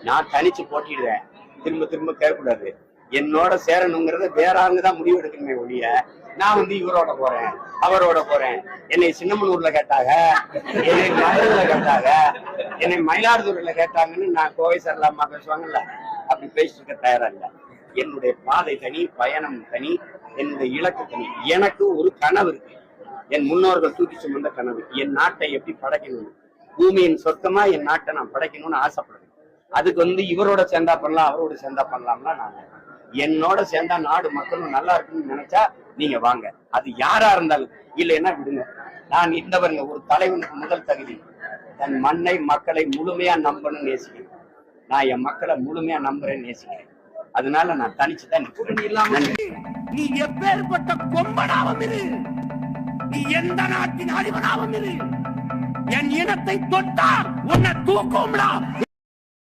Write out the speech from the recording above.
நான் தனிச்சு போட்டிடுவேன். திரும்ப திரும்ப கேட்கக்கூடாது. என்னோட சேரணுங்கிறத வேற ஆளுங்கதான் முடிவு எடுக்கணுமே ஒழிய நான் இவரோட போறேன் அவரோட போறேன். என்னை சின்னமனூர்ல கேட்டாங்க, என்னை மதுரையில கேட்டாங்க, என்னை மயிலாடுதுறையில கேட்டாங்கன்னு நான் கோவை சரலாமா பேசுவாங்கல்ல, அப்படி பேசிட்டு இருக்க தயாரா இல்லை. என்னுடைய பாதை தனி, பயணம் தனி, என்னுடைய இலக்கு தனி. எனக்கு ஒரு கனவு இருக்கு. என் முன்னோர்கள் தூக்கி சுமந்த கனவு. என் நாட்டை எப்படி படைக்கணும், பூமியின் சொத்தமா என் நாட்டை நான் படைக்கணும்னு ஆசைப்படுறேன். அதுக்கு இவரோட சேர்ந்தா பண்ணலாம் அவரோட சேர்ந்தா பண்ணலாம்னா நான் என்னோட சேர்ந்தா நாடு மக்களும் நல்லா இருக்குன்னு நினைச்சா நீங்க வாங்க. அது யாரா இருந்தாலும் இல்லைன்னா விடுங்க. நான் இருந்தவருங்க ஒரு தலைவனுக்கு முதல் தகுதி தன் மண்ணை மக்களை முழுமையா நம்பணும்னு நேசிக்கிறேன். நான் என் மக்களை முழுமையா நம்புறேன்னு நேசிக்கிறேன். அதனால நான் தனிச்சுதான் நிற்கிறேன். நீ எப்பேற்பட்ட கொம்பனாவும் இரு, நீ எந்த நாட்டின் அடிவனாவும் இரு, என் இனத்தை தொட்டா உன்னை தூக்கும்டா.